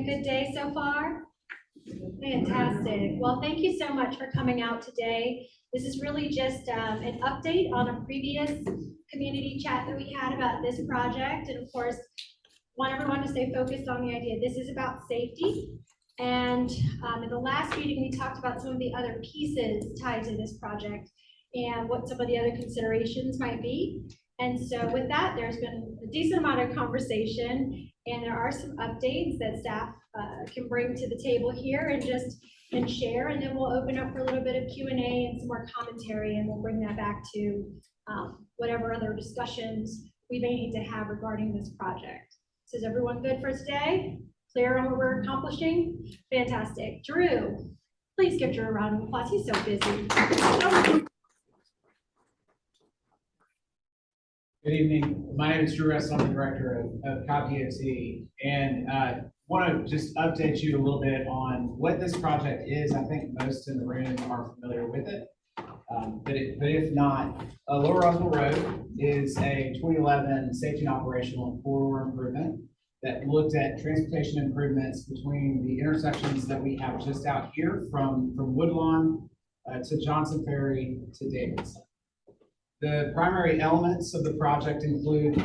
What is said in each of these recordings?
a good day so far? Fantastic. Well, thank you so much for coming out today. This is really just an update on a previous community chat that we had about this project. And of course, want everyone to stay focused on the idea. This is about safety. And in the last meeting, we talked about some of the other pieces tied to this project and what some of the other considerations might be. And so with that, there's been a decent amount of conversation, and there are some updates that staff can bring to the table here and share, and then we'll open up for a little bit of Q&A and some more commentary, and we'll bring that back to whatever other discussions we may need to have regarding this project. So is everyone good for today? Clear on what we're accomplishing? Fantastic. Drew, please give Drew a round of applause. He's so busy. Good evening. My name is Drew Russell. I'm the director of COP DOT, and want to just update you a little bit on what this project is. I think most in the room are familiar with it, but if not, Lower Roswell Road is a 2011 safety and operational corridor improvement that looked at transportation improvements between the intersections that we have just out here from Woodlawn to Johnson Ferry to Davidson. The primary elements of the project include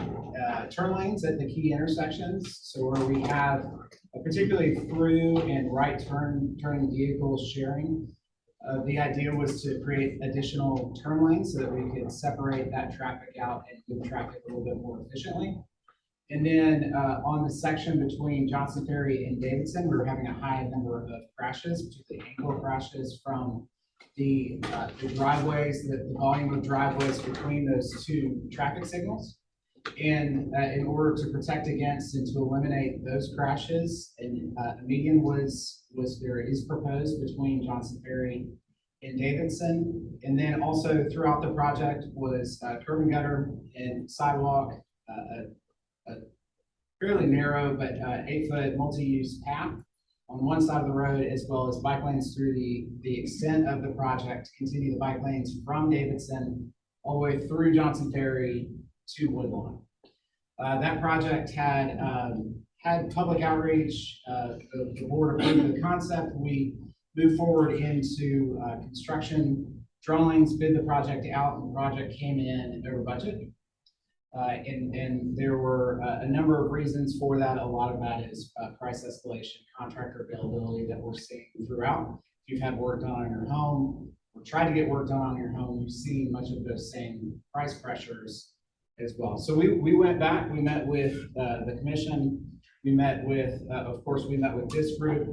turn lanes at the key intersections. So where we have particularly through and right turning vehicles sharing, the idea was to create additional turn lanes so that we could separate that traffic out and move traffic a little bit more efficiently. And then on the section between Johnson Ferry and Davidson, we were having a high number of crashes, particularly ankle crashes from the driveways, the volume of driveways between those two traffic signals. And in order to protect against and to eliminate those crashes, a median is proposed between Johnson Ferry and Davidson. And then also throughout the project was curb and gutter and sidewalk, a fairly narrow but 8-foot multi-use path on one side of the road, as well as bike lanes through the extent of the project to continue the bike lanes from Davidson all the way through Johnson Ferry to Woodlawn. That project had public outreach. The board approved the concept. We moved forward into construction drawings, bid the project out, and the project came in over budget. And there were a number of reasons for that. A lot of that is price escalation, contractor availability that we're seeing throughout. If you've had work done on your home or tried to get work done on your home, you've seen much of those same price pressures as well. So we went back, we met with the commission, we met with, of course, we met with this group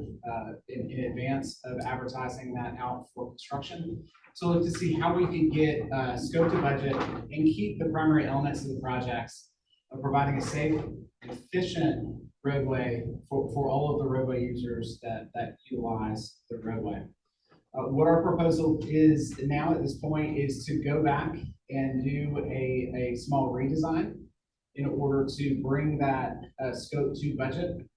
in advance of advertising that out for construction. So look to see how we could get scope to budget and keep the primary elements of the projects of providing a safe, efficient roadway for all of the roadway users that utilize the roadway. What our proposal is now at this point is to go back and do a small redesign in order to bring that scope to budget.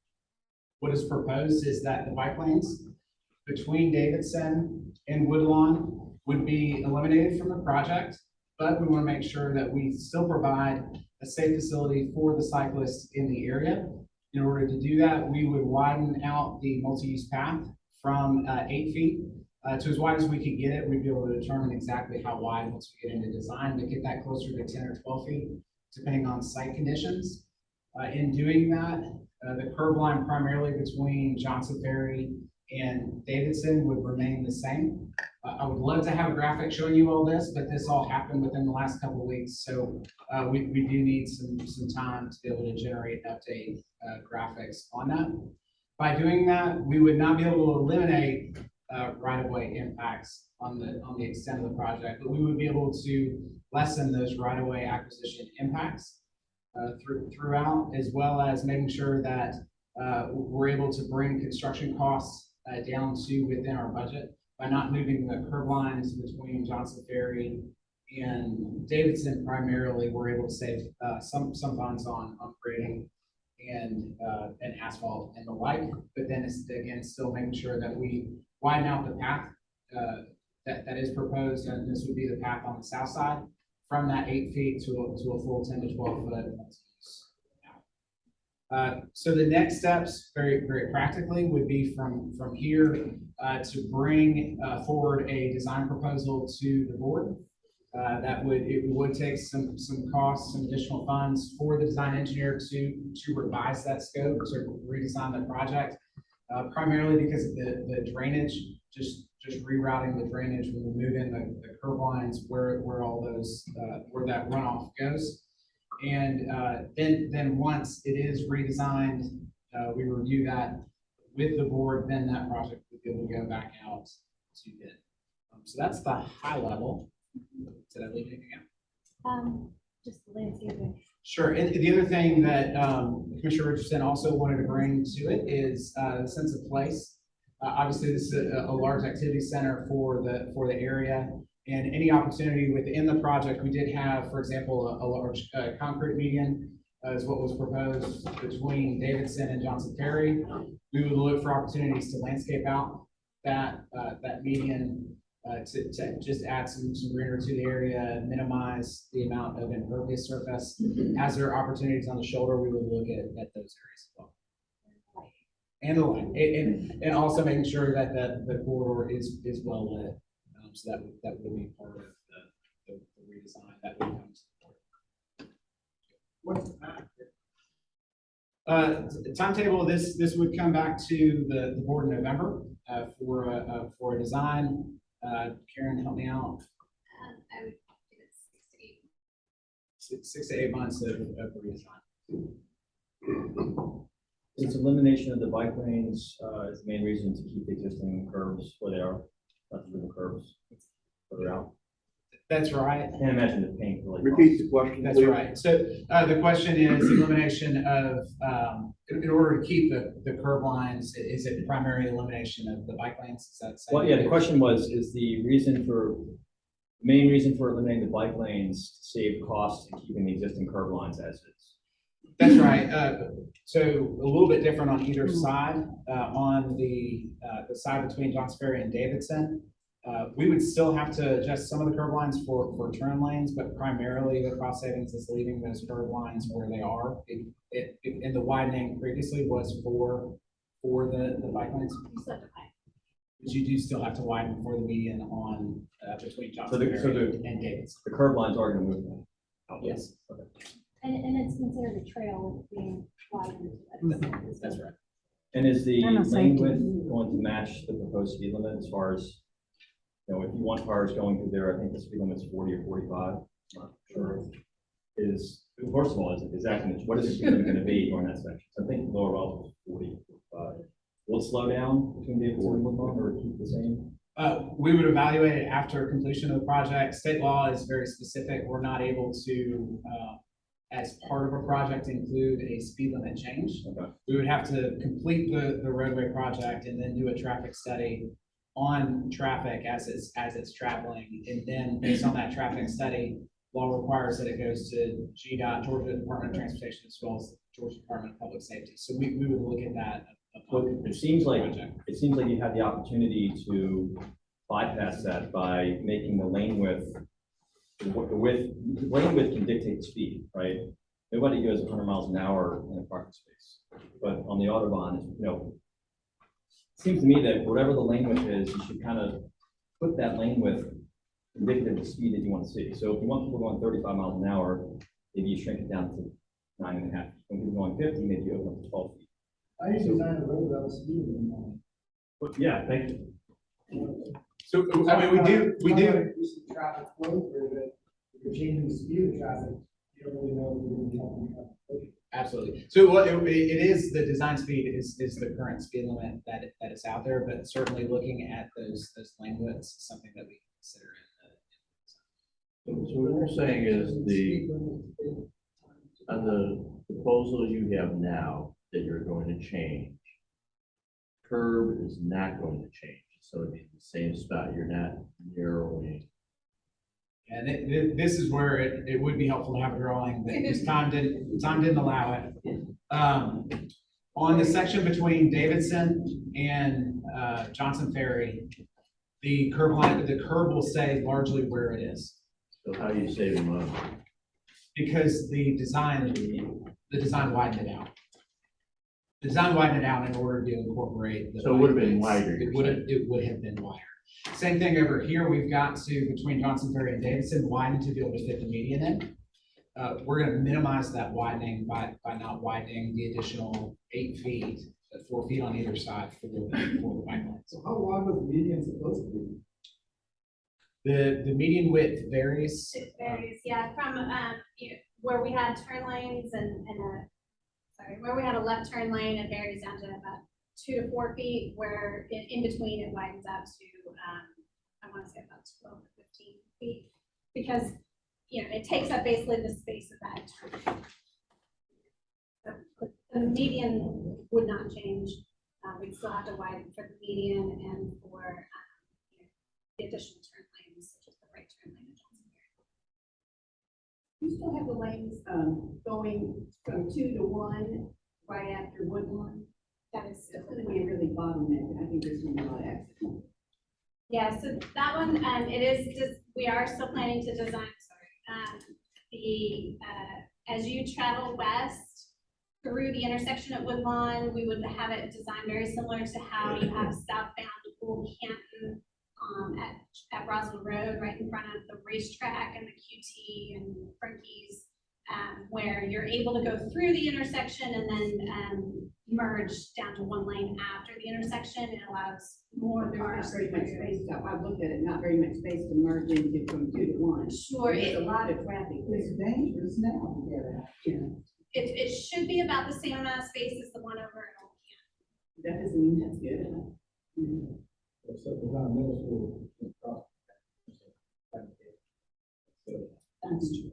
What is proposed is that the bike lanes between Davidson and Woodlawn would be eliminated from the project, but we want to make sure that we still provide a safe facility for the cyclists in the area. In order to do that, we would widen out the multi-use path from 8 feet to as wide as we could get it. We'd be able to determine exactly how wide once we get into design to get that closer to 10 or 12 feet, depending on site conditions. In doing that, the curb line primarily between Johnson Ferry and Davidson would remain the same. I would love to have a graphic showing you all this, but this all happened within the last couple of weeks. So we do need some time to be able to generate and update graphics on that. By doing that, we would not be able to eliminate right-of-way impacts on the extent of the project, but we would be able to lessen those right-of-way acquisition impacts throughout, as well as making sure that we're able to bring construction costs down to within our budget by not moving the curb lines between Johnson Ferry and Davidson. Primarily, we're able to save some funds on grading and asphalt and the like, but then it's again still making sure that we widen out the path that is proposed, and this would be the path on the south side from that 8 feet to a full 10 to 12 foot. So the next steps, very, very practically, would be from here to bring forward a design proposal to the board. It would take some costs, some additional funds for the design engineer to revise that scope, to redesign the project, primarily because of the drainage, just rerouting the drainage when we move in the curb lines where all those where that runoff goes. And then once it is redesigned, we review that with the board, then that project would be able to go back out to bid. So that's the high level. Did I leave anything out? Just the landscaping. Sure. And the other thing that Commissioner Richardson also wanted to bring to it is the sense of place. Obviously, this is a large activity center for the area, and any opportunity within the project. We did have, for example, a large concrete median is what was proposed between Davidson and Johnson Ferry. We would look for opportunities to landscape out that median to just add some greenery to the area, minimize the amount of impervious surface. As there are opportunities on the shoulder, we would look at those areas as well. And the light, and also making sure that the corridor is well lit. So that would be part of the redesign that would come to the board. What's the timetable? This would come back to the board in November for a design. Karen, help me out. I would give it 6 to 8 months of redesign. Is elimination of the bike lanes is the main reason to keep the existing curbs where they are, not to move the curbs further out? That's right. I can't imagine the paint really. Repeat the question. That's right. So the question is elimination of, in order to keep the curb lines, is it primary elimination of the bike lanes? Is that Well, yeah, the question was, is the main reason for eliminating the bike lanes to save costs and keeping the existing curb lines as is? That's right. So a little bit different on either side. On the side between Johnson Ferry and Davidson, we would still have to adjust some of the curb lines for turn lanes, but primarily the cost savings is leaving those curb lines where they are. And the widening previously was for the bike lanes. But you do still have to widen for the median on between Johnson Ferry and Davidson. The curb lines are going to move them. Yes. Okay. And it's considered a trail being widened. That's right. And is the lane width going to match the proposed speed limit as far as, you know, if you want cars going through there, I think the speed limit's 40 or 45. Not sure. First of all, is that what is the speed limit going to be during that section? So I think Lower Roswell is 40, 45. Will it slow down between Davidson and Woodlawn or keep the same? We would evaluate it after completion of the project. State law is very specific. We're not able to, as part of a project, include a speed limit change. Okay. We would have to complete the roadway project and then do a traffic study on traffic as it's traveling. And then based on that traffic study, law requires that it goes to GDOT, Georgia Department of Transportation, as well as Georgia Department of Public Safety. So we would look at that. It seems like you have the opportunity to bypass that by making the lane width. Lane width can dictate the speed, right? Nobody goes 100 miles an hour in a parking space, but on the Autobahn, you know, it seems to me that whatever the lane width is, you should kind of put that lane width indicative of the speed that you want to see. So if you want people going 35 miles an hour, maybe you shrink it down to 9.5. When people going 50, maybe you open up to 12 feet. I usually design a road without a speed limit. Yeah, thank you. So, I mean, we do. Increase the traffic flow through it. If you're changing the speed of traffic, you don't really know if you're going to be helping traffic. Absolutely. So what it is, the design speed is the current speed limit that is out there, but certainly looking at those lane widths is something that we consider in So what you're saying is on the proposal you have now that you're going to change, curb is not going to change. So it'd be the same spot. You're not narrowing. And this is where it would be helpful to have a drawing, but this time didn't allow it. On the section between Davidson and Johnson Ferry, the curb will stay largely where it is. So how do you save money? Because the design widened it out. Design widened it out in order to incorporate. the So it would have been bike lanes. wider, you're It would have been wider. Same thing over here, we've got to, between Johnson Ferry and Davidson, widen to be able to fit the median in. We're gonna minimize that widening by not widening the additional 8 feet, 4 feet on either side for the bike lanes. So how wide was the median supposed to be? The median width varies. It varies, yeah, from, where we had turn lanes where we had a left turn lane, it varies down to about 2 to 4 feet, where in between it widens out to, I want to say about 12 to 15 feet. Because, it takes up basically the space of that turn. So the median would not change. We'd still have to widen for the median and for, the additional turn lanes, such as the right turn lane. You still have the lanes, going from 2 to 1 right after Woodlawn. That is It's going to be really bottleneck. I think there's going to be a lot of accidents. Yeah, so that one, it is just, we are still planning to design, as you travel west through the intersection at Woodlawn, we would have it designed very similar to how you have southbound Old Canton, at Roswell Road, right in front of the racetrack and the QT and Frankie's, where you're able to go through the intersection and then, merge down to one lane after the intersection. It allows more There's not cars. very much space. I've looked at it, not very much space to merge into from 2 to 1. Sure, There's a it, lot of traffic there. dangerous now to get out. Yeah. it should be about the same amount of space as the one over at Old Canton. That doesn't mean that's good. Mhm. Except for our middle school. That's true.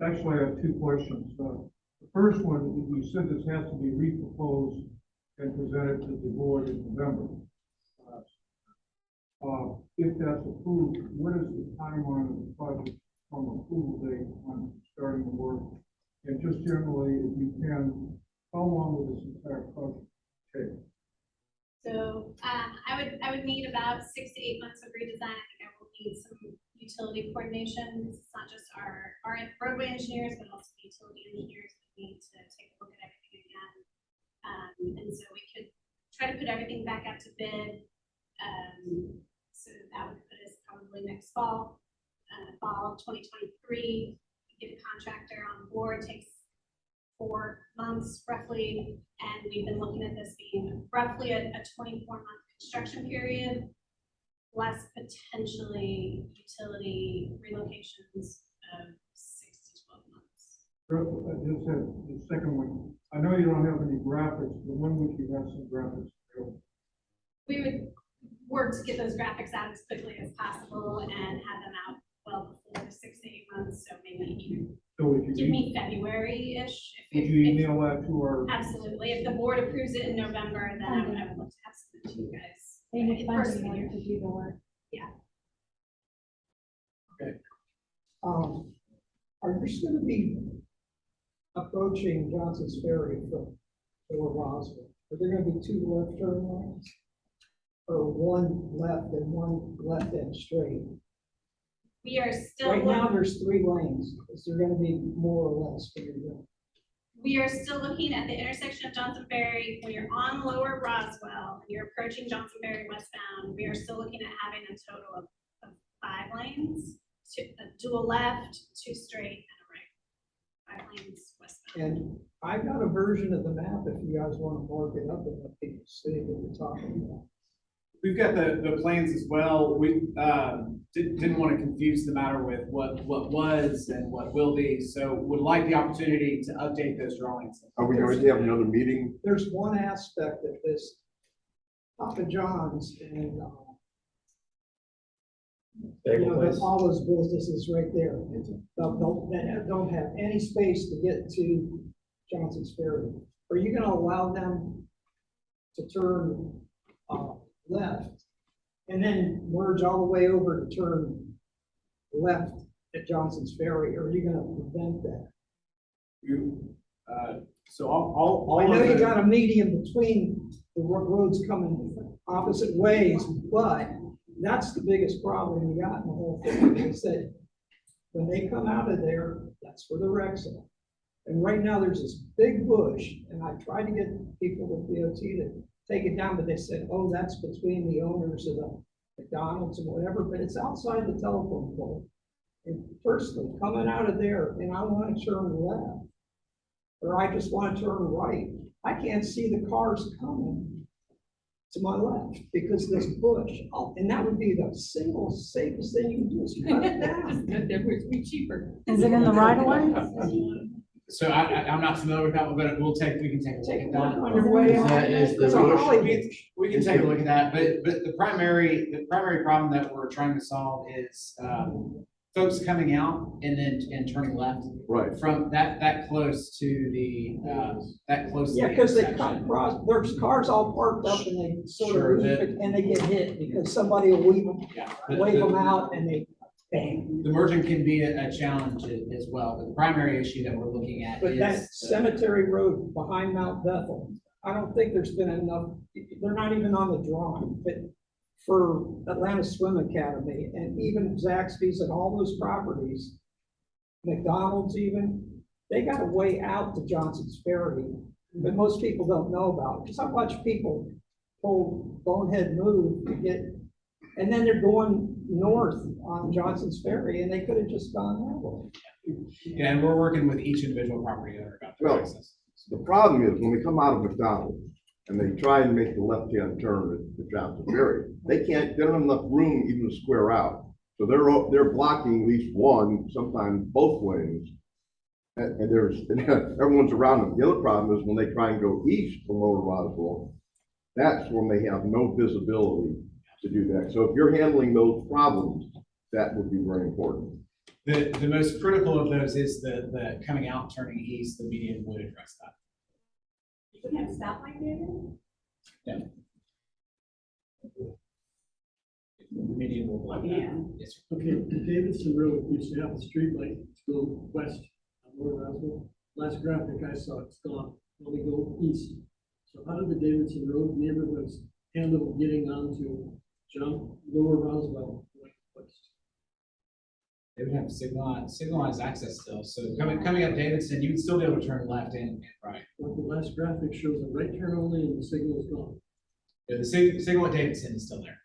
Actually, I have two questions. The first one, you said this has to be reproposed and presented to the board in November. If that's approved, what is the timeline of the project from approval date on starting the work? And just generally, if you can, how long will this entire project take? So, I would need about 6 to 8 months of redesign. I think I will need some utility coordination. It's not just our roadway engineers, but also the utility engineers that need to take a look at everything again. And so we could try to put everything back out to bid. So that would put us probably next fall of 2023, get a contractor on board, takes 4 months roughly, and we've been looking at this being roughly a 24-month construction period, plus potentially utility relocations of 6 to 12 months. I just have the second one. I know you don't have any graphics, but when would you have some graphics available? We would work to get those graphics out as quickly as possible and have them out well before 6 to 8 months, so maybe even So if you give me February-ish. would you email that to our? Absolutely. If the board approves it in November, then I would love to have something to you guys. They need First of funding the year. to do the work. Are you still gonna be approaching Johnson's Ferry from Lower Roswell? Are there gonna be 2 left turn lanes? Or 1 left and 1 left and straight? We are still. Right now, there's 3 lanes. Is there gonna be more or less figured out? We are still looking at the intersection of Johnson Ferry. When you're on Lower Roswell and you're approaching Johnson Ferry westbound, we are still looking at having a total of 5 lanes, to a left, 2 straight, and a right. 5 lanes westbound. And I got a version of the map if you guys wanna mark it up and let people see what we're talking about. We've got the plans as well. We didn't want to confuse the matter with what was and what will be, so would like the opportunity to update those drawings. Are we going to have another meeting? There's one aspect of this, Papa John's and, that follows businesses right there. That don't have any space to get to Johnson's Ferry. Are you gonna allow them to turn, left and then merge all the way over to turn left at Johnson's Ferry? Or are you gonna prevent that? So all I know of you the- got a medium between the roads coming opposite ways, but that's the biggest problem you got in the whole thing, is that when they come out of there, that's where the wrecks are. And right now, there's this big bush, and I tried to get people with DOT to take it down, but they said, oh, that's between the owners of the McDonald's and whatever, but it's outside the telephone pole. And personally, coming out of there, and I want to turn left, or I just want to turn right, I can't see the cars coming to my left because this bush, and that would be the single safest thing you can do is cut it down. It would be cheaper. Is it in the right of way? So I'm not familiar with that one, but we can take a look Take at a that. look on your way out. That is the It's a bush. Hollywood. We can take a look at that, but the primary problem that we're trying to solve is, folks coming out and turning left Right. from that close to the, that close. to Yeah, the because they intersection. come across, there's cars all parked up and they sort Sure, of, and they get hit because somebody will Yeah. wave them out and they bang. The merging can be a challenge as well, but the primary issue that we're looking at But that is. cemetery road behind Mount Bethel, I don't think there's been enough, they're not even on the drawing, but for Atlanta Swim Academy and even Zaxby's and all those properties, McDonald's even, they got a way out to Johnson's Ferry, but most people don't know about it, because I watch people pull bonehead move to get, and then they're going north on Johnson's Ferry, and they could have just gone that way. Yeah, and we're working with each individual property owner about their Well, access. The problem is when they come out of McDonald's and they try and make the left-hand turn at Johnson Ferry, they don't have enough room even to square out. So they're blocking at least one, sometimes both lanes. And everyone's around them. The other problem is when they try and go east from Lower Roswell, that's when they have no visibility to do that. So if you're handling those problems, that would be very important. The most critical of those is the coming out, turning east, the median would address that. You would have a stoplight there? The median will block that. Yeah. Yes, sir. Okay, Davidson Road used to have a street light to go west on Lower Roswell. Last graphic I saw, it's gone, only go east. So how did the Davidson Road neighborhoods handle getting onto Lower Roswell west? They would have signalized access still, so coming up Davidson, you would still be able to turn left and right. Well, the last graphic shows a right turn only and the signal's gone. Yeah, the signal at Davidson is still there.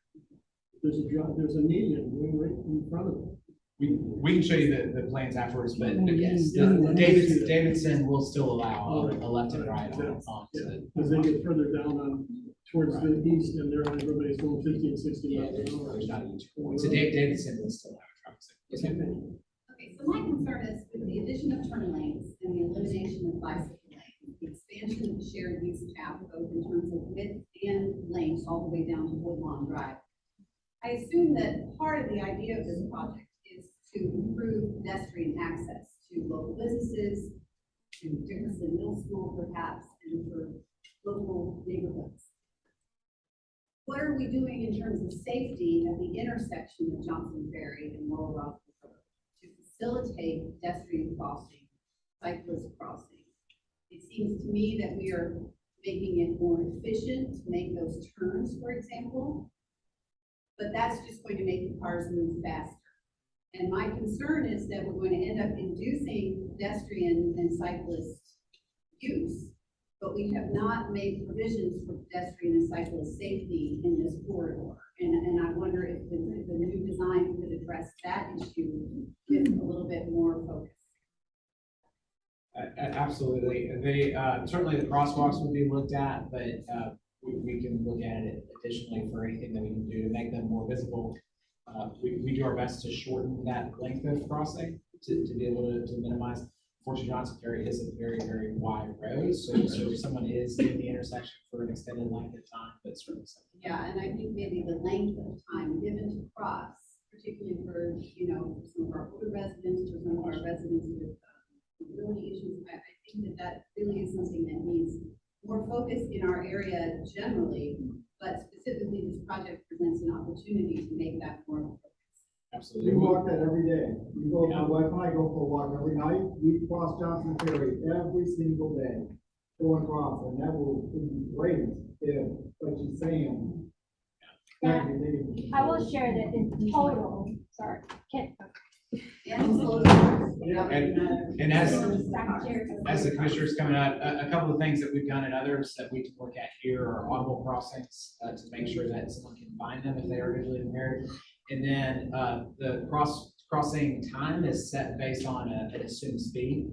There's a median going right in front of it. We can show you the plans afterwards, but yes, Yeah, Davidson will still allow a left and right on. Because they get further down towards the east and everybody's going 50 and 60 Yeah, miles an hour. there's not each point. So Davidson will still have a traffic signal. Yes, ma'am. Okay, so my concern is with the addition of turn lanes and the elimination of bicycle lanes, the expansion of the shared use path, both in terms of width and length, all the way down to Woodlawn Drive. I assume that part of the idea of this project is to improve pedestrian access to local businesses, to Dickerson Middle School perhaps, and for local neighborhoods. What are we doing in terms of safety at the intersection of Johnson Ferry and Lower Roswell Road to facilitate pedestrian crossing, cyclist crossing? It seems to me that we are making it more efficient to make those turns, for example, but that's just going to make the cars move faster. And my concern is that we're going to end up inducing pedestrian and cyclist use, but we have not made provisions for pedestrian and cyclist safety in this corridor. And I wonder if the new design could address that issue with a little bit more focus. Absolutely. Certainly the crosswalks will be looked at, but we can look at it additionally for anything that we can do to make them more visible. We do our best to shorten that length of crossing to be able to minimize. Fortunately, Johnson Ferry is a very, very wide road, so if someone is in the intersection for an extended length of time, that's certainly something. Yeah, and I think maybe the length of time given to cross, particularly for, some of our older residents or some of our residents with mobility issues, I think that really is something that needs more focus in our area generally, but specifically this project presents an opportunity to make that more focus. Absolutely. We walk that every day. We go, my wife and I go for a walk every night. We cross Johnson Ferry every single day, going across, and that will be great if, what you're saying. Yeah. I will share that in total, sorry, And slow down. in And as the commissioner's coming up, a couple of things that we've done and others that we can look at here are audible crossings to make sure that someone can find them if they are visually impaired. And then the crossing time is set based on an assumed speed.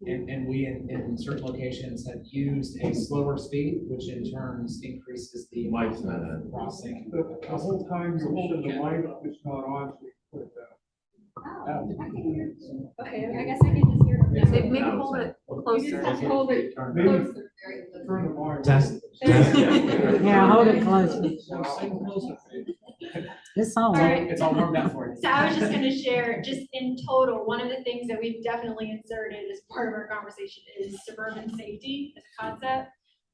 And we in certain locations have used a slower speed, which in turns increases the Mike's not on. crossing. The whole time you're holding the mic, it's not on, so you put it down. Okay, I guess I can just hear. Maybe hold it closer. Hold it Maybe closer. turn the mic. Test. Yeah, hold it closer. It's on. All right. It's all warmed up for you. So I was just gonna share, just in total, one of the things that we've definitely inserted as part of our conversation is suburban safety as a concept.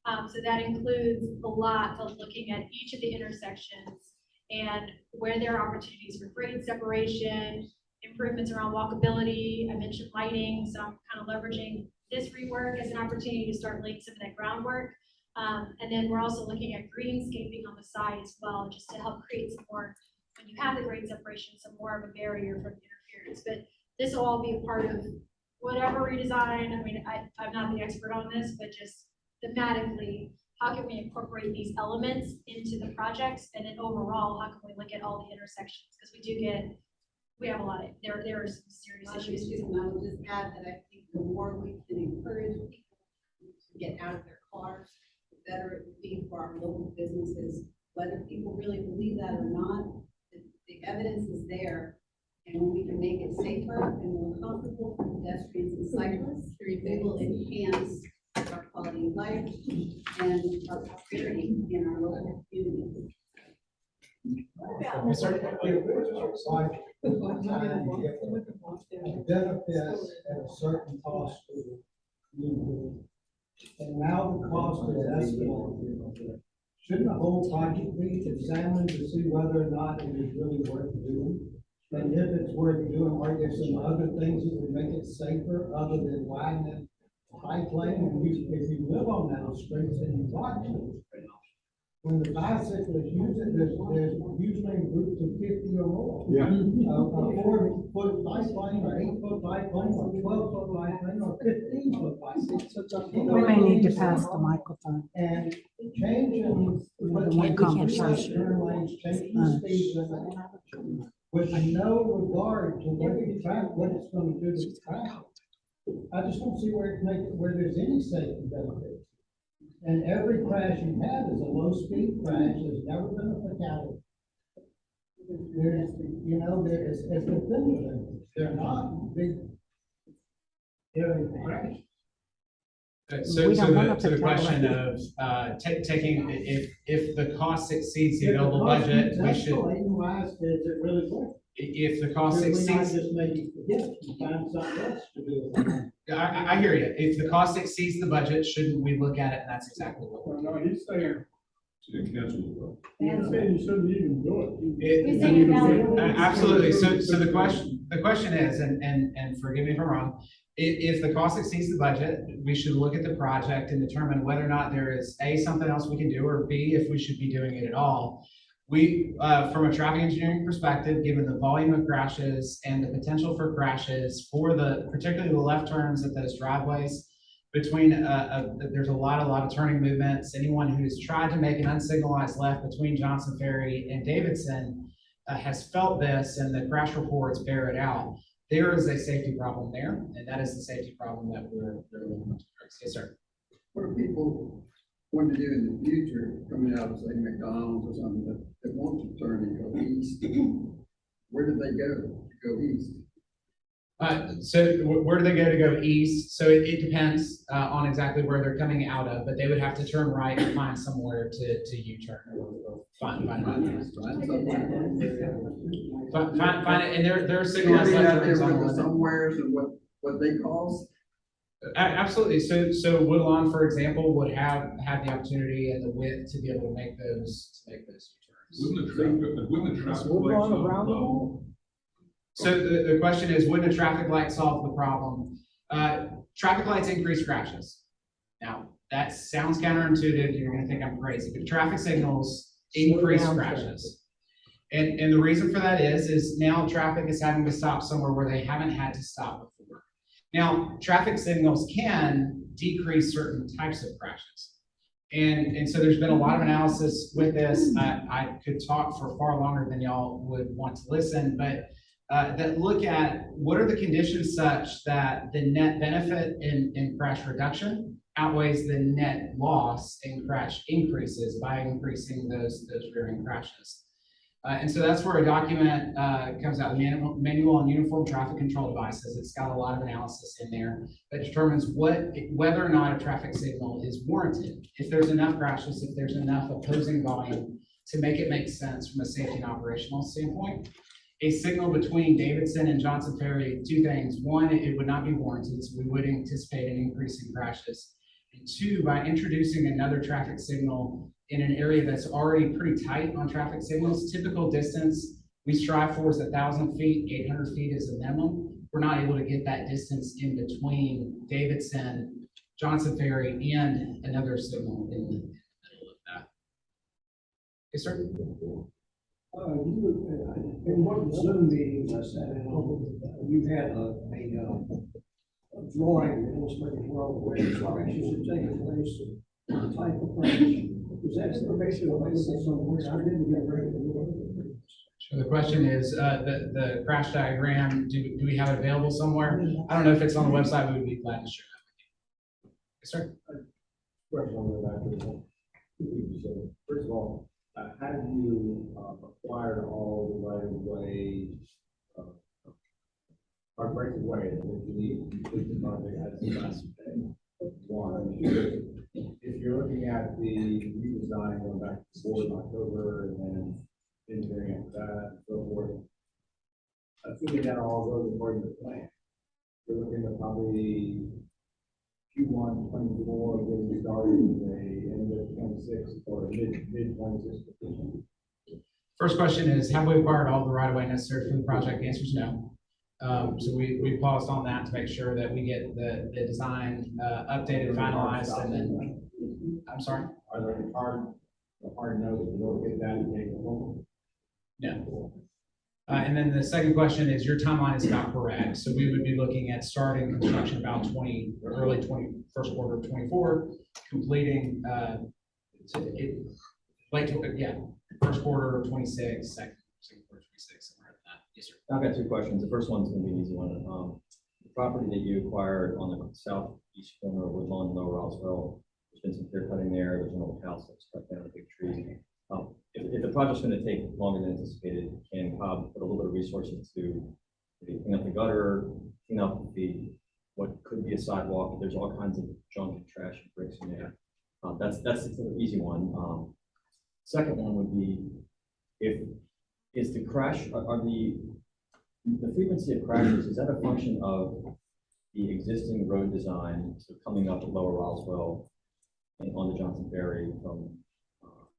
So that includes a lot of looking at each of the intersections and where there are opportunities for grade separation, improvements around walkability. I mentioned lighting, so I'm kind of leveraging this rework as an opportunity to start laying some of that groundwork. And then we're also looking at greenscaping on the side as well, just to help create some more, when you have the grade separation, some more of a barrier from interference. But this will all be a part of whatever redesign. I mean, I'm not the expert on this, but just thematically, how can we incorporate these elements into the projects? And then overall, how can we look at all the intersections? Because we have a lot of, there are some serious issues. And I would just add that I think the more we can encourage people to get out of their cars, the better it would be for our local businesses. Whether people really believe that or not, the evidence is there. And when we can make it safer and more comfortable for pedestrians and cyclists, they will enhance our quality of life and our prosperity in our local communities. Yes, sir. Benefits at a certain cost to the community. And now the cost is escalating. Shouldn't the whole project be examined to see whether or not it is really worth doing? And if it's worth doing, are there some other things that would make it safer other than widening the bike lane? And if you live on those streets and you watch it, when the bicyclists use it, there's usually groups of 50 or more. Yeah. A 4-foot bike lane, or 8-foot bike lane, or 12-foot bike lane, or 15-foot bike lane. We may need to pass the microphone. And changing. One conversation. Turn lanes, changing the speed limit, with no regard to what it's gonna do to the traffic. I just don't see where there's any safety benefit. And every crash you have is a low-speed crash, there's never been a fatality. There's the thing with them, they're not big area crashes. So We don't want the to question of taking, if the cost exceeds the available budget, we should, Why is it really worth it? if the cost Should we not exceeds, just make it forget and find something else to do? I hear you. If the cost exceeds the budget, shouldn't we look at it? And that's exactly what we're Well, no, he's saying, He's saying you shouldn't even do it. He's saying no. Absolutely. So the question is, and forgive me if I'm wrong, if the cost exceeds the budget, we should look at the project and determine whether or not there is A, something else we can do, or B, if we should be doing it at all. We, from a traffic engineering perspective, given the volume of crashes and the potential for crashes for particularly the left turns at those driveways, between there's a lot of turning movements. Anyone who's tried to make an unsignalized left between Johnson Ferry and Davidson has felt this, and the crash reports bear it out. There is a safety problem there, and that is the safety problem that we're looking to address. Yes, sir. What are people going to do in the future, coming out of, say, McDonald's or something, that want to turn and go east? Where do they go to go east? So where do they go to go east? So it depends on exactly where they're coming out of, but they would have to turn right and find somewhere to U-turn or find it. Find it, and there are signalized left turns on the somewheres and what they cost? Absolutely. So Woodlawn, for example, would have the opportunity and the width to be able to make those U-turns. Wouldn't the traffic lights Around the wall? So the question is, wouldn't a traffic light solve the problem? Traffic lights increase crashes. Now, that sounds counterintuitive. You're going to think I'm crazy, but traffic signals increase crashes. And the reason for that is now traffic is having to stop somewhere where they haven't had to stop before. Now, traffic signals can decrease certain types of crashes. And so there's been a lot of analysis with this. I could talk for far longer than y'all would want to listen, but that look at what are the conditions such that the net benefit in crash reduction outweighs the net loss in crash increases by increasing those rear-end crashes. And so that's where a document comes out, manual on uniform traffic control devices. It's got a lot of analysis in there that determines whether or not a traffic signal is warranted. If there's enough crashes, if there's enough opposing volume to make it make sense from a safety and operational standpoint. A signal between Davidson and Johnson Ferry, two things. One, it would not be warranted, so we would anticipate an increase in crashes. And two, by introducing another traffic signal in an area that's already pretty tight on traffic signals, typical distance we strive for is 1,000 feet, 800 feet is the minimum. We're not able to get that distance in between Davidson, Johnson Ferry, and another signal in the middle of that. Yes, sir? In one of the Zoom meetings I sat in, you had a drawing that illustrated where crashes had taken place, the type of crash. Was that information available somewhere? I didn't get ready to look. So the question is, the crash diagram, do we have it available somewhere? I don't know if it's on the website, we would be glad to share that with you. Yes, sir? Question on that. So, first of all, have you acquired all the right of way, or right of way that you need to complete the project as the last day? One, if you're looking at the redesign going back to the board in October and then engineering after that and so forth, assuming that all goes according to plan, you're looking at probably Q1 24 getting started in the end of 26 or mid 26 completion. First question is, have we acquired all the right of way necessary for the project? The answer is no. So we paused on that to make sure that we get the design updated, finalized, and then, I'm sorry? Are there any hard no's that you don't get that and take it home? No. And then the second question is, your timeline is about correct. So we would be looking at starting construction about first quarter of 24, completing first quarter of 26, second quarter of 26, somewhere like that. Yes, sir. I've got two questions. The first one's gonna be an easy one. The property that you acquired on the southeast corner of Woodlawn, Lower Roswell, there's been some clear cutting there. There's an old house that's cut down, a big tree. If the project's gonna take longer than anticipated, can Cobb put a little bit of resources to maybe clean up the gutter, clean up what could be a sidewalk? There's all kinds of junk and trash and bricks in there. That's the easy one. Second one would be, is the crash, are the frequency of crashes, is that a function of the existing road design, so coming up at Lower Roswell and on the Johnson Ferry from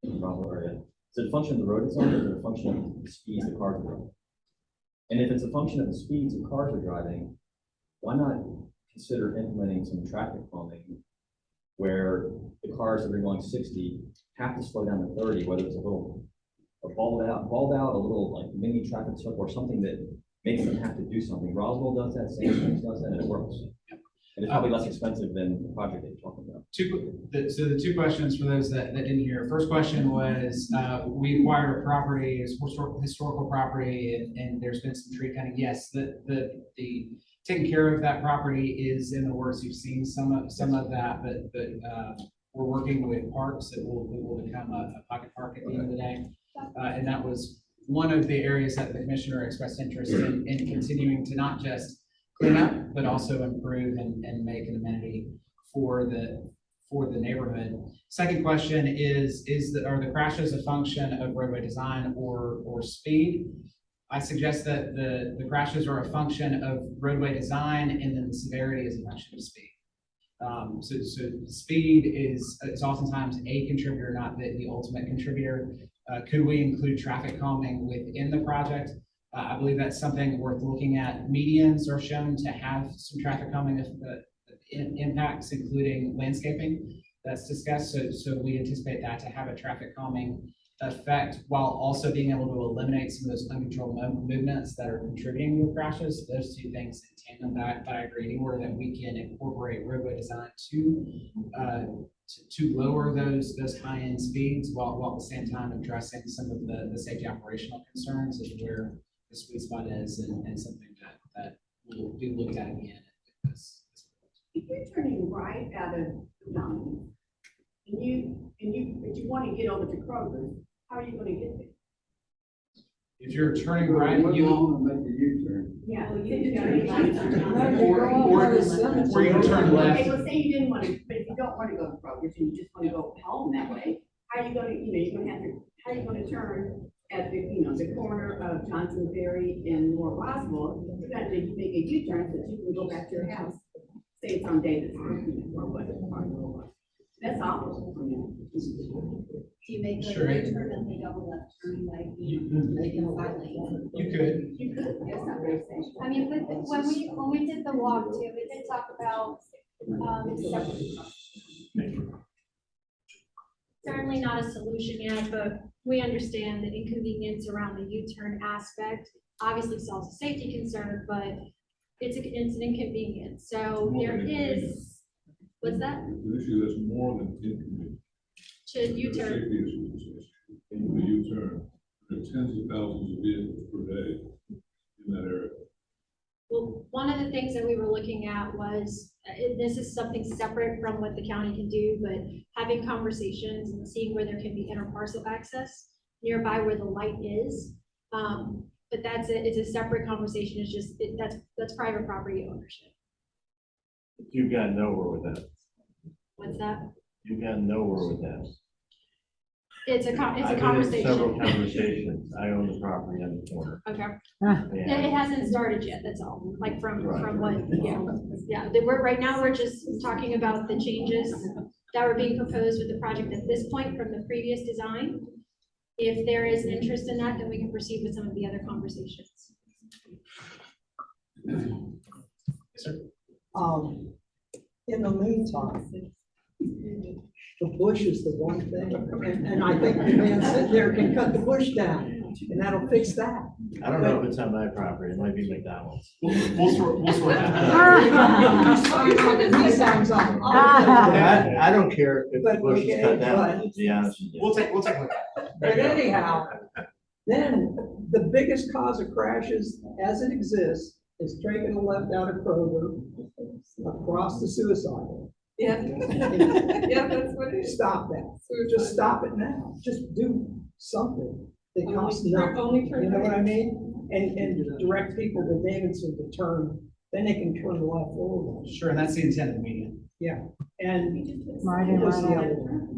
Roswell area? Is it a function of the road design, or is it a function of the speeds the cars are driving? And if it's a function of the speeds the cars are driving, why not consider implementing some traffic calming where the cars that are going 60 have to slow down to 30, whether it's a balled out, a little like mini traffic circle or something that makes them have to do something. Roswell does that, Sandspring does that, and it works. And it's probably less expensive than the project that you're talking about. So the two questions for those that didn't hear. First question was, we acquired a property, it's historical property, and there's been some tree cutting. Yes, the taking care of that property is in the works. You've seen some of that, but we're working with parks that will become a pocket park at the end of the day. And that was one of the areas that the commissioner expressed interest in continuing to not just clean up, but also improve and make an amenity for the neighborhood. Second question is are the crashes a function of roadway design or speed? I suggest that the crashes are a function of roadway design, and then the severity is a function of speed. So speed is oftentimes a contributor, not the ultimate contributor. Could we include traffic calming within the project? I believe that's something worth looking at. Medians are shown to have some traffic calming impacts, including landscaping that's discussed. So we anticipate that to have a traffic calming effect while also being able to eliminate some of those uncontrolled movements that are contributing to crashes. Those two things in tandem, that I agree, anywhere that we can incorporate roadway design to lower those high-end speeds while at the same time addressing some of the safety operational concerns is where the sweet spot is and something that we'll be looking at again. If you're turning right out of Donald, but you want to get over to Kroger, how are you gonna get there? If you're turning right, you Make a U-turn. Yeah. or you turn left. Okay, well, say you didn't want to, but if you don't want to go to Kroger, and you just want to go home that way, how are you gonna, you're gonna have to, how are you gonna turn at the corner of Johnson Ferry and Lower Roswell? You gotta make a U-turn so that you can go back to your house. Say it's on Davis, or whatever. That's all. Do you make a Sure. right turn and they double left turn like You in side lane? could. You could, that's not very safe. I mean, when we did the walk too, we did talk about, certainly not a solution yet, but we understand the inconvenience around the U-turn aspect. Obviously solves a safety concern, but it's an inconvenience. So there is, what's that? The issue that's more than inconvenient. To U-turn. Safety issues. In the U-turn, there are tens of thousands of vehicles per day in that area. Well, one of the things that we were looking at was, this is something separate from what the county can do, but having conversations and seeing where there can be interparcel access nearby where the light is. But it's a separate conversation. It's just, that's private property ownership. You've got nowhere with that. What's that? You've got nowhere with that. It's a I've been in conversation. several conversations. I own the property on the corner. Okay. And It hasn't started yet, that's all, like from Right. what, yeah. Right now, we're just talking about the changes that were being proposed with the project at this point from the previous design. If there is interest in that, then we can proceed with some of the other conversations. Yes, sir. In the meantime, the bush is the one thing, and I think the man sitting there can cut the bush down, and that'll fix that. I don't know if it's on my property. It might be McDonald's. We'll sort that. He signs off. I don't care if the But, bush is okay, cut down, but- to be honest with you. We'll take a look at it. But anyhow, then the biggest cause of crashes as it exists is taking a left out of Kroger across the suicide. Yeah. Yeah, that's what it is. Stop that. Just stop it now. Just do something that costs nothing. You know what I mean? And direct people to Davidson to turn, then they can turn left forward. Sure, and that's the intent of the meeting. Yeah, and Right in, what's the right other out. one?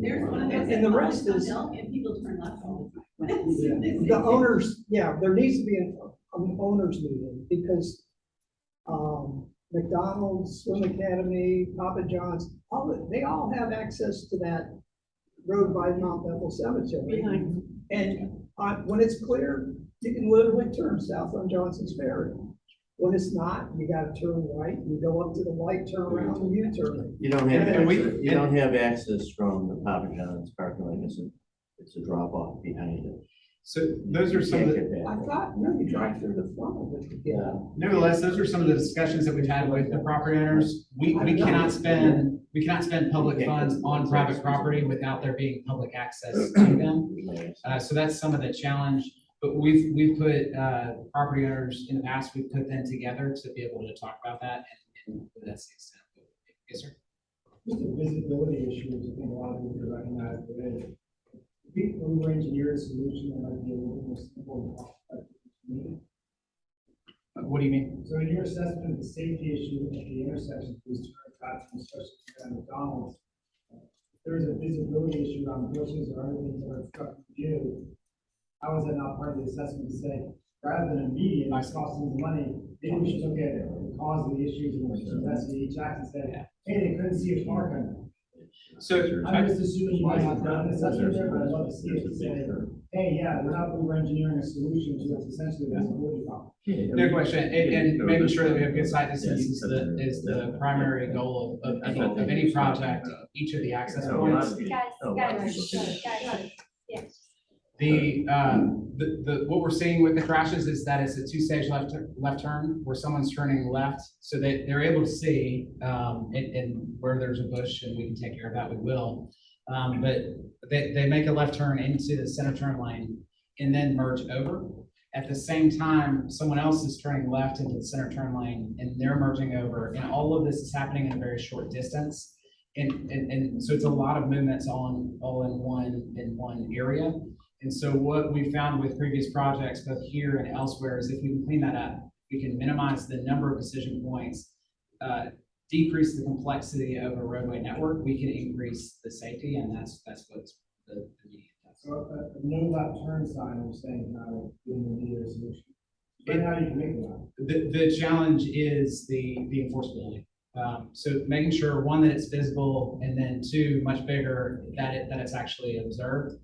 There's one of those. And the rest is- And people turn left all the time. The owners, yeah, there needs to be an owners meeting because, McDonald's, Swim Academy, Papa John's, they all have access to that road by Mount Bethel Cemetery. And, when it's clear, you can literally turn south on Johnson's Ferry. When it's not, you gotta turn right, you go up to the light, turn around, and U-turn. You don't have, And we- access- you don't have access from the Papa John's parking lot. It's a drop off behind it. So those are some of the, Can't get I back. thought, no, you drive through the front of it to get out. nevertheless, those are some of the discussions that we've had with the property owners. We cannot spend public funds on private property without there being public access to them. So that's some of the challenge, but we've put, property owners in the past, we've put them together to be able to talk about that and that's the extent. Yes, sir. Just a visibility issue, I think a lot of people recognize today. We over-engineer a solution that might be a little more simple. What do you mean? So in your assessment of the safety issue at the intersection, these turn traffic, especially at McDonald's, if there's a visibility issue around bushes or other things that are obstructing view, how is that not part of the assessment to say, rather than immediate, it's costing them money, maybe we should look at the cause of the issues and investigate each act and say, hey, they couldn't see a car coming. So I'm just assuming you might not have done an assessment there, but I'd love to see it to say, hey, yeah, we're not over-engineering a solution to what's essentially a visibility problem. no question, and making sure that we have good sight distance is the primary goal of any project, each of the access points. Guys, What we're seeing with the crashes is that it's a two-stage left turn where someone's turning left, so that they're able to see, and where there's a bush and we can take care of that, we will. But they make a left turn into the center turn lane and then merge over. At the same time, someone else is turning left into the center turn lane and they're merging over, and all of this is happening in a very short distance. And so it's a lot of movements all in one area. And so what we found with previous projects, both here and elsewhere, is if we can clean that up, we can minimize the number of decision points, decrease the complexity of a roadway network, we can increase the safety, and that's what's the need. So no left turn sign, I'm saying, kind of being the immediate solution. But how do you make that? The challenge is the enforceability. So making sure, one, that it's visible, and then two, much bigger, that it's actually observed.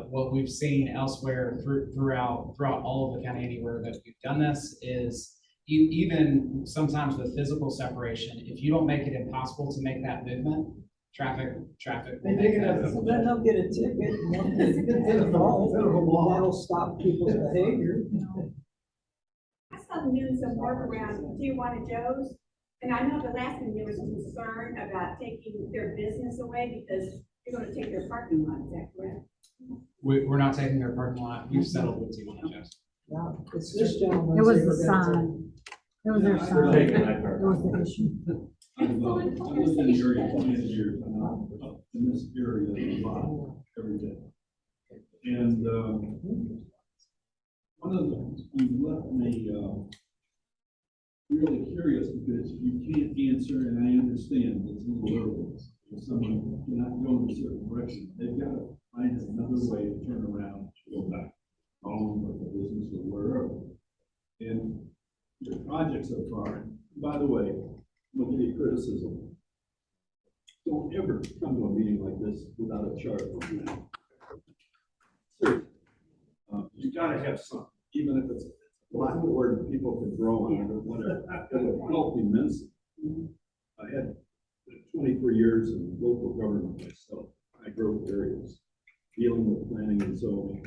What we've seen elsewhere throughout all of the county, anywhere that we've done this, is even sometimes with physical separation, if you don't make it impossible to make that movement, traffic. Then they'll get a ticket, and that'll stop people's behavior. I saw the news of work around Tijuana Joe's, and I know the last one there was concern about taking their business away because you're gonna take their parking lot, is that correct? We're not taking their parking lot. We've settled with Tijuana Joe's. Yeah, it's this gentleman. It was the sign. It was their We're sign. taking that part. It was the issue. I've lived in the area for 10 years, and I'm up in this area a lot, every day. And, one of the, you left me, really curious, because you can't answer, and I understand it's a little early. If someone cannot go in a certain direction, they've got to find another way to turn around, to go back home or the business or wherever. And your project so far, by the way, I'm gonna give you criticism. Don't ever come to a meeting like this without a chart from you. Seriously. You gotta have something, even if it's a blackboard people can draw on it or whatever. It'll help immensely. I had 23 years in local government myself, high growth areas, dealing with planning and zoning,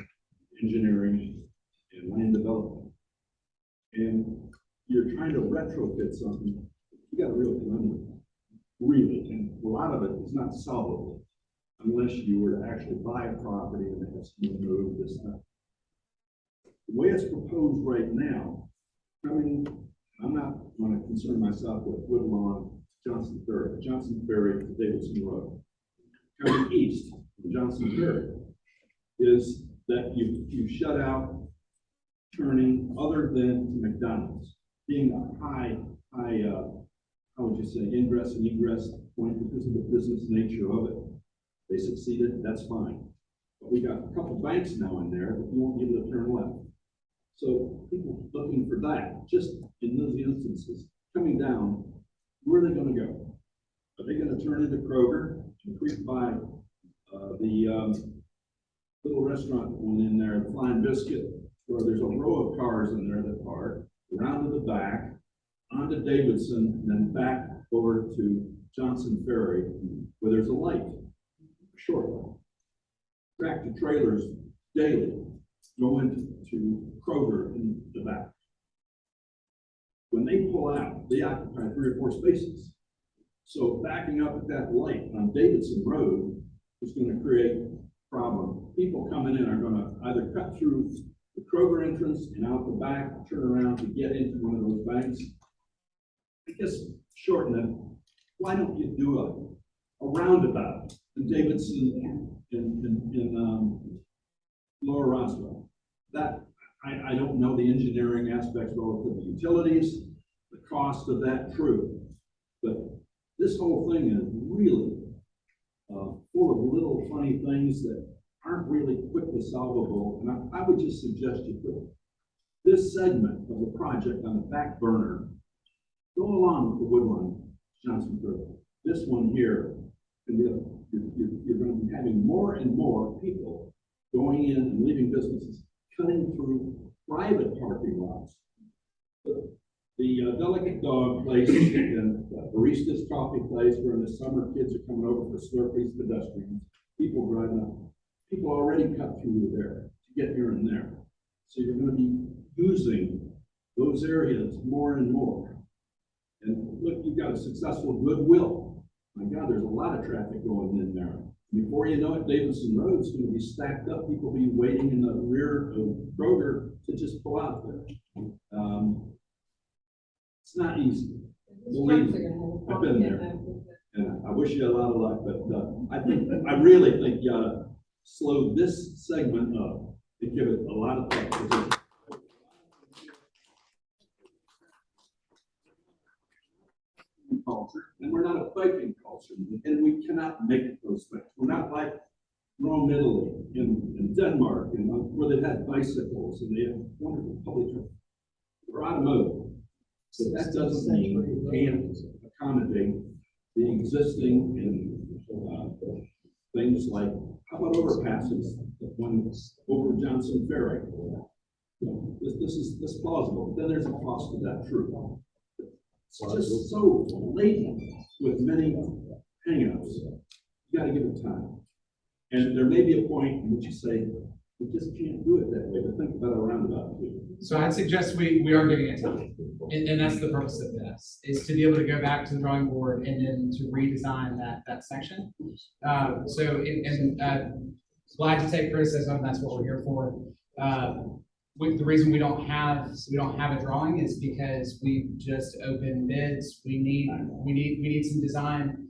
engineering, and land development. And you're trying to retrofit something, you got a real conundrum, really, and a lot of it is not solvable unless you were to actually buy a property and it has to be moved, this stuff. The way it's proposed right now, I'm not going to concern myself with Woodlawn, Johnson Ferry to Davidson Road. Coming east from Johnson Ferry is that you shut out turning other than to McDonald's, being a high, how would you say, ingress and egress point because of the business nature of it. They succeeded, that's fine. But we got a couple banks now in there that you won't be able to turn left. So people looking for that, just in those instances, coming down, where are they gonna go? Are they gonna turn into Kroger, to creep by the little restaurant one in there, the Flying Biscuit, where there's a row of cars in there that park, around to the back, onto Davidson, and then back over to Johnson Ferry, where there's a light, a short light. Tractor trailers daily go into Kroger in the back. When they pull out, they occupy 3 or 4 spaces. So backing up at that light on Davidson Road is going to create a problem. People coming in are going to either cut through the Kroger entrance and out the back, turn around to get into one of those banks. I guess shorten it. Why don't you do a roundabout in Davidson in Lower Roswell? That I don't know the engineering aspects relative to utilities, the cost of that, true. But this whole thing is really full of little funny things that aren't really quickly solvable. And I would just suggest you put this segment of the project on the back burner. Go along with the Woodlawn Johnson Ferry. This one here, you're going to be having more and more people going in and leaving businesses, cutting through private parking lots. The Delicate Dog place and Barista's Coffee place, where in the summer kids are coming over for Slurpees, pedestrians, people driving up. People already cut through there to to get here and there. So you're gonna be using those areas more and more. And look, you've got a successful Goodwill. My God, there's a lot of traffic going in there. Before you know it, Davidson Road's gonna be stacked up, people will be waiting in the rear of Kroger to just pull out there. It's not easy. Believe me, I've been there. And I wish you a lot of luck, but I really think you ought to slow this segment up and give it a lot of thought. Culture, and we're not a biking culture, and we cannot make those things. We're not like Rome, Italy, in Denmark, where they've had bicycles and they have wonderful public transport. We're automotive, so that doesn't mean we can't accommodate the existing things like, how about overpasses, one over Johnson Ferry? This is plausible, but then there's a cost to that too. It's just so laden with many hangups. You gotta give it time. And there may be a point in which you say, we just can't do it that way, but think about a roundabout too. So I'd suggest we are giving it time, and that's the purpose of this, is to be able to go back to the drawing board and then to redesign that section. Glad to take criticism, that's what we're here for. The reason we don't have a drawing is because we just opened bids. We need some design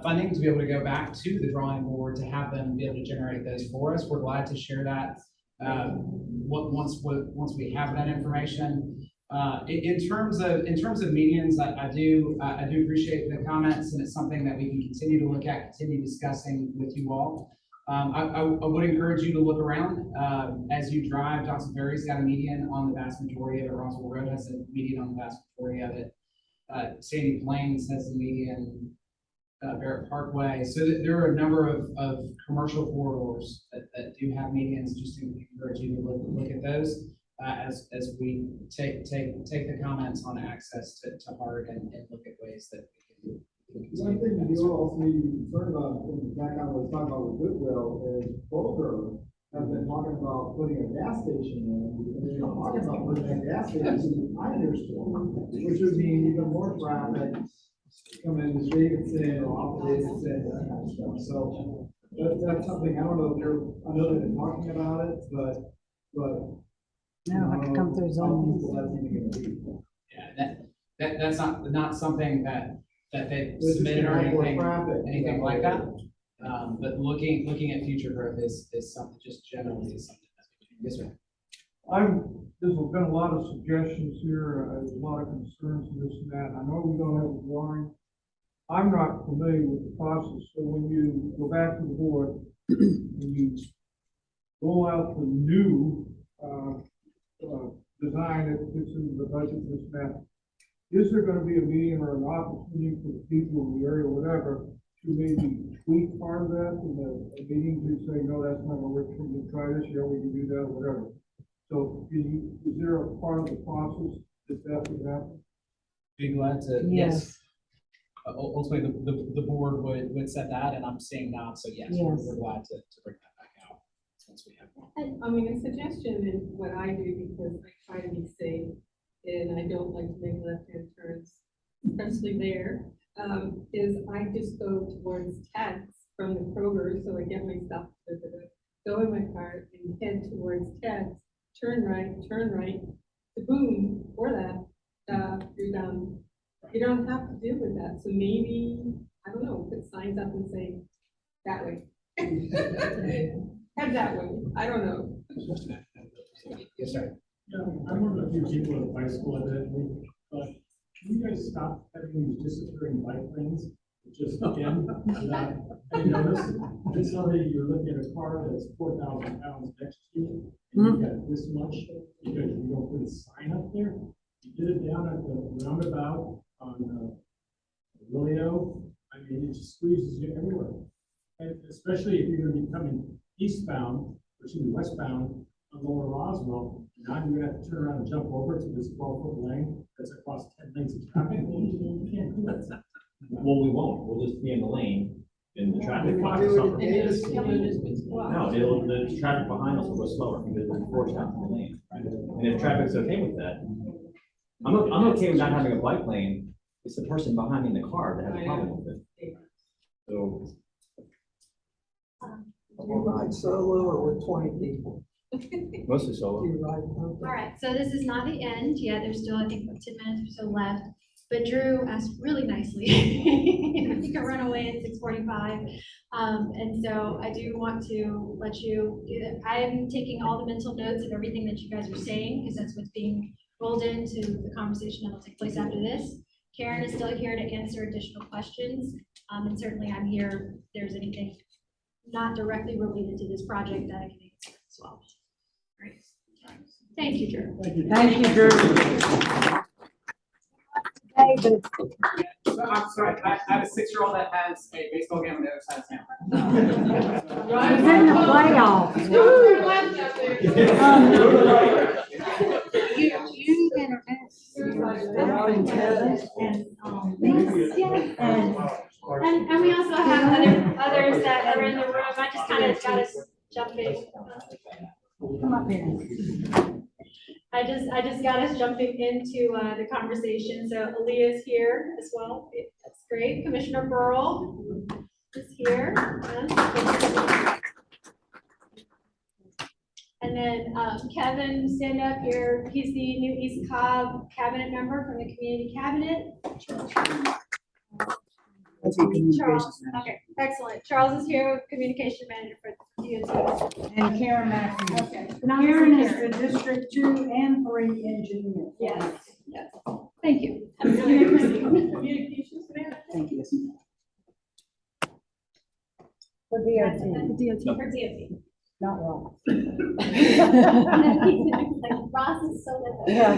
funding to be able to go back to the drawing board to have them be able to generate those for us. We're glad to share that once we have that information. In terms of medians, I do appreciate the comments, and it's something that we can continue to look at, continue discussing with you all. I would encourage you to look around as you drive. Johnson Ferry's got a median on the vast majority of it. Roswell Road has a median on the vast majority of it. Sandy Plains has a median. Barrett Parkway. So there are a number of commercial corridors that do have medians. Just to encourage you to look at those as we take the comments on access to heart and look at ways that we can. One thing that you also need to be concerned about, back on what we talking about with Goodwill, is Kroger has been talking about putting a gas station in, and they're talking about putting a gas station behind their store, which would mean even more traffic coming to Davidson or off of Davidson, that kind of stuff. So that's something, I don't know if I know they've been talking about it, but. No, have to come through zoning. Yeah, that's not something that they submitted or anything like that. But looking at future growth is something, just generally is something that's between. Yes, sir. There's been a lot of suggestions here, there's a lot of concerns with this and that. I know we don't have a drawing. I'm not familiar with the process, so when you go back to the board, and you roll out the new design that fits into the budget, this and that, is there gonna be a meeting or an opportunity for the people in the area or whatever to maybe tweak part of that in the meeting to say, no, that's not gonna work, we can try this, yeah, we can do that, or whatever. So is there a part of the process that would happen? Be glad to. Yes. Ultimately, the board would set that, and I'm seeing not, so yes, we're glad to bring that back out once we have one. And, I mean, a suggestion is what I do, because I try to be safe and I don't like to make left-hand turns, especially there, is I just go towards Ted's from the Kroger, so I get my stuff, go in my car and head towards Ted's, turn right, to boom, for that, you're done. You don't have to deal with that, so maybe, I don't know, put signs up and say, that way. Head that way, I don't know. Yes, sir. Yeah, I'm one of the few people at the bicycle event, but can you guys stop having these disappearing bike lanes? Just again, have you noticed? This already, you're looking at a car that's 4,000 pounds next to you, and you got this much because you don't put a sign up there. You did it down at the roundabout on Willow. I mean, it just squeezes you everywhere. And especially if you're going to be coming eastbound, or excuse me, westbound on Lower Roswell, now you have to turn around and jump over to this 12-foot lane that's across 10 lanes of traffic. You can't do that. Well, we won't. We'll just be in the lane and the traffic We clock do or it at something. Davis. No, the traffic behind us will go slower because we're forced out the lane. And if traffic's okay with that, I'm okay with not having a bike lane. It's the person behind me in the car that has a problem with it. So. Do you ride solo or with 20 people? Mostly solo. Do you ride? All right, so this is not the end yet. There's still, I think, about 10 minutes or so left. But Drew asked really nicely if you can run away at 6:45. And so I do want to let you do that. I am taking all the mental notes of everything that you guys are saying, because that's what's being rolled into the conversation that will take place after this. Karen is still here to answer additional questions. And certainly I'm here if there's anything not directly related to this project that I can answer as well. Great. Thank you, Drew. Thank you, Drew. David. So, I'm sorry, I have a 6-year-old that has a baseball game on the other side of town. He's in the playoffs. You can And we also have others that are in the room. I just kind of got us jumping. come up here. I just got us jumping into the conversation. So Aaliyah's here as well. That's great. Commissioner Burrell is here. And then Kevin, stand up here. He's the new East Cobb cabinet member from the community cabinet. Charles, okay, excellent. Charles is here, communication manager for DOT. And Karen Matthews. Okay. Karen is the District 2 and 3 engineer. Yes, yes. Thank you. Communications manager? Thank you. For DOT. For DOT. Not wrong. Ross is so with us. Yeah.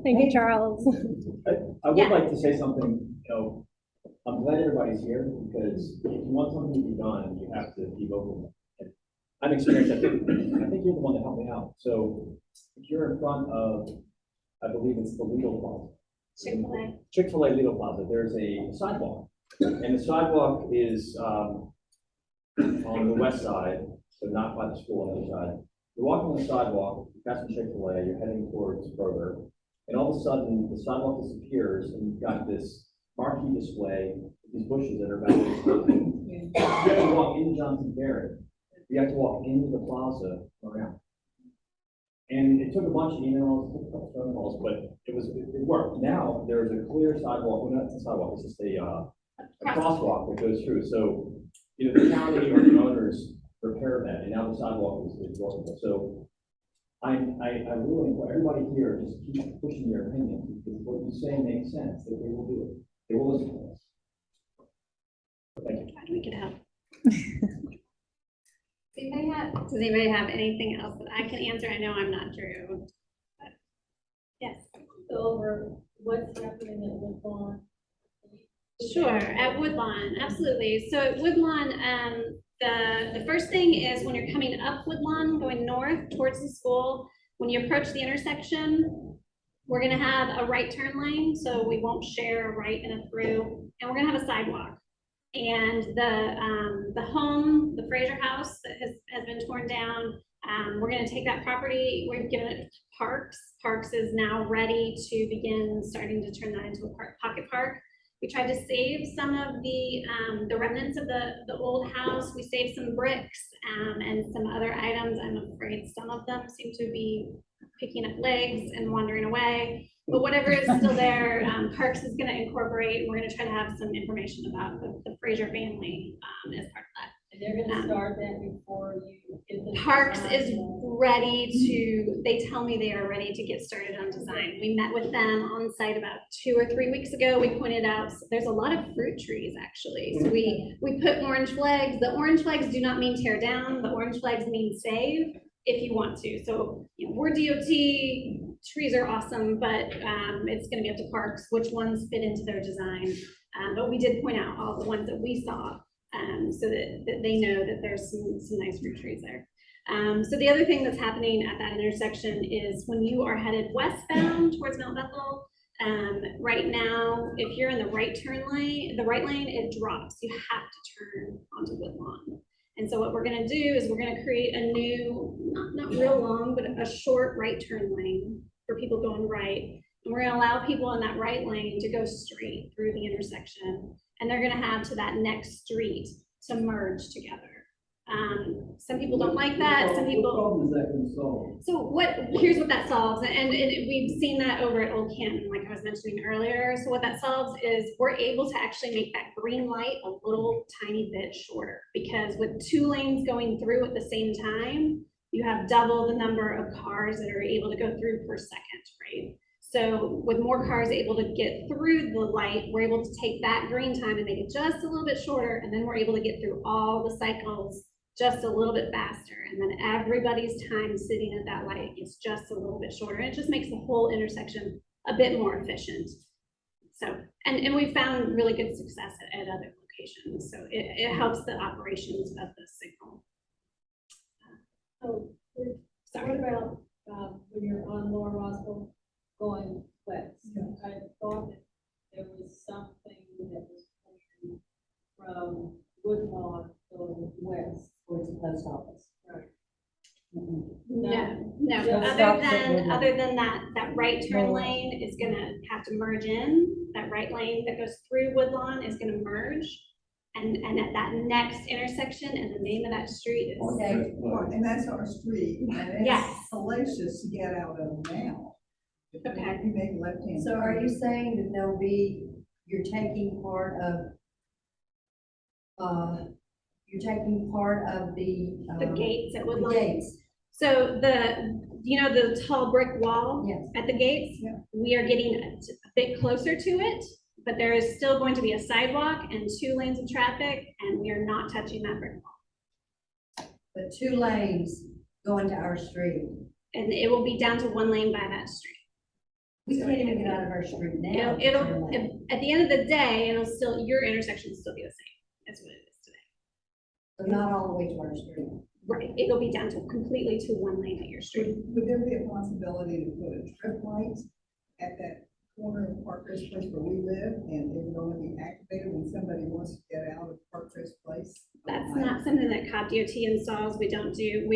Thank you, Charles. I would Yeah. like to say something, I'm glad everybody's here because if you want something to be done, you have to be vocal. I'm experienced, I think you're the one that helped me out. So if you're in front of, I believe it's the Lidl Plaza. Chick-fil-A. Chick-fil-A Lidl Plaza, there's a sidewalk. And the sidewalk is on the west side, so not by the school on the other side. You're walking on the sidewalk, you pass the Chick-fil-A, you're heading towards Kroger, and all of a sudden the sidewalk disappears and you've got this marquee display, these bushes that are about You have to walk into Johnson Ferry. You have to walk into the plaza around. And it took a bunch of emails, took a couple of phone calls, but it worked. Now there's a clear sidewalk, well, not a sidewalk, it's just a crosswalk that goes through. So either the county or the owners repaired that, and now the sidewalk is workable. So I really want everybody here just keep pushing your opinion because what you say makes sense. That they will do it. They will listen to us. Thank you. Glad we could help. Does anybody have anything else that I can answer? I know I'm not Drew. But yes. Go over what's happening at Woodlawn. Sure, at Woodlawn, absolutely. So at Woodlawn, the first thing is when you're coming up Woodlawn, going north towards the school, when you approach the intersection, we're gonna have a right turn lane, so we won't share a right and a through, and we're gonna have a sidewalk. And the home, the Fraser house that has been torn down, we're gonna take that property, we've given it to Parks. Parks is now ready to begin starting to turn that into a pocket park. We tried to save some of the remnants of the old house. We saved some bricks and some other items. I'm afraid some of them seem to be picking up legs and wandering away. But whatever is still there, Parks is going to incorporate. We're going to try to have some information about the Fraser family as part of that. And they're gonna start that before you get the. Parks design is and- ready to, they tell me they are ready to get started on design. We met with them on site about 2 or 3 weeks ago. We pointed out there's a lot of fruit trees actually. So we put orange flags. The orange flags do not mean tear down. The orange flags mean save if you want to. So we're DOT, trees are awesome, but it's gonna be up to Parks which ones fit into their design. But we did point out all the ones that we saw. So that they know that there's some nice fruit trees there. So the other thing that's happening at that intersection is when you are headed westbound towards Mount Bethel, Right now, if you're in the right lane, it drops. You have to turn onto Woodlawn. And so what we're gonna do is we're gonna create a new, not real long, but a short right turn lane for people going right. And we're gonna allow people in that right lane to go straight through the intersection. And they're gonna have to that next street to merge together. Some people don't like that, some people. What problem is that gonna solve? So here's what that solves, and we've seen that over at Old Canton, like I was mentioning earlier. So what that solves is we're able to actually make that green light a little tiny bit shorter, because with 2 lanes going through at the same time, you have double the number of cars that are able to go through per second, right? So with more cars able to get through the light, we're able to take that green time and make it just a little bit shorter, and then we're able to get through all the cycles just a little bit faster, and then everybody's time sitting at that light is just a little bit shorter. It just makes the whole intersection a bit more efficient. So, and we found really good success at other locations. So it helps the operations of the signal. So, what about, when you're on Lower Roswell going west? I thought that there was something that was coming from Woodlawn going west towards the post office. Right. No, Just stops at other than that right turn lane is gonna have to merge in. That right lane that goes through Woodlawn is gonna merge. And at that next intersection, and the name of that street is. Okay, and that's our street, and Yes. it's salacious to get out of now. Okay. You make left-hand. So are you saying that you're taking part of The gates at the Woodlawn. gates? So the tall brick wall Yes. at the gates, we are getting a bit closer to it, but there is still going to be a sidewalk and 2 lanes of traffic, and we are not touching that brick wall. The 2 lanes going to our street. And it will be down to 1 lane by that street. We can't even get out of our street now. At the end of the day, your intersection will still be the same as what it is today. So not all the way to our street. Right, it'll be down to completely to 1 lane at your street. Would there be a possibility to put a trip light at that corner of Parkhurst Place where we live, and it would only be activated when somebody wants to get out of Parkhurst Place? That's not something that COP DOT installs. We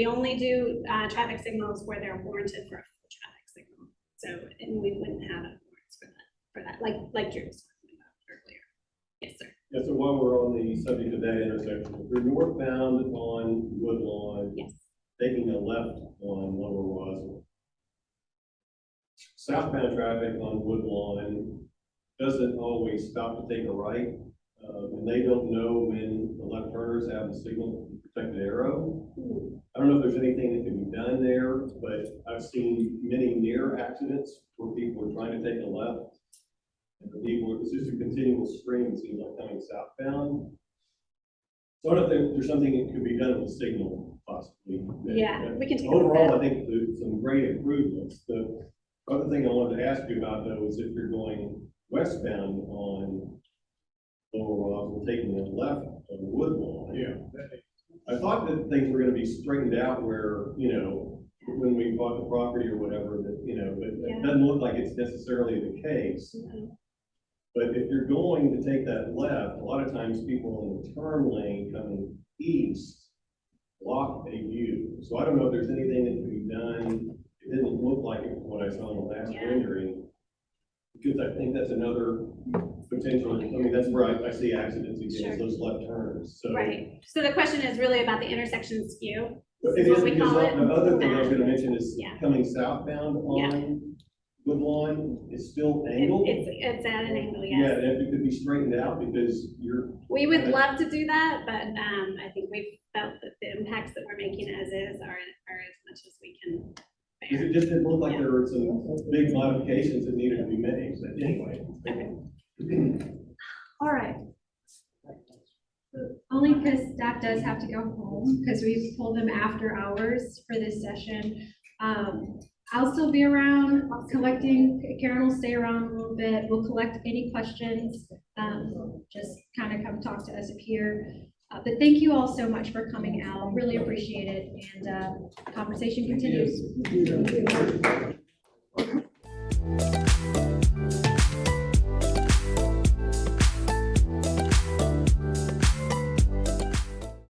only do traffic signals where they're warranted for a full traffic signal. So, and we wouldn't have a warrants for that, like Drew was talking about earlier. Yes, sir. Yeah, so while we're on the subject of that intersection, if you're northbound on Woodlawn, yes, taking a left on Lower Roswell, southbound traffic on Woodlawn doesn't always stop to take a right, and they don't know when the left turners have the signal protected arrow. I don't know if there's anything that can be done there, but I've seen many near accidents where people are trying to take a left. And the people, it's just a continual stream, it seems like, coming southbound. So I don't think there's something that could be done with the signal, possibly. Yeah, we can take a look at overall, that. I think there's some great improvements. The other thing I wanted to ask you about, though, is if you're going westbound on Lower Roswell, taking a left on Woodlawn. Yeah. I thought that things were gonna be straightened out where, when we bought the property or whatever, that, but it doesn't look like it's necessarily the case. But if you're going to take that left, a lot of times people in the turn lane coming east block a view. So I don't know if there's anything that can be done. It didn't look like it from what I saw in the last rendering. Because I think that's another potential, that's where I see accidents against those left turns, so. Right, so the question is really about the intersection skew. It This is, what we because call it. the other thing I was gonna mention is Yeah. coming southbound on Woodlawn is still angled. It's at an angle, Yeah, yes. and if it could be straightened out because you're. We would love to do that, but I think we've felt that the impacts that we're making as is are as much as we can Because it just didn't look like there were some big modifications that needed to be made, but anyway. All right. Only because staff does have to go home, because we pulled them after hours for this session. I'll still be around collecting. Karen will stay around a little bit. We'll collect any questions. Just kind of come talk to us up here. But thank you all so much for coming out. Really appreciate it. And conversation continues.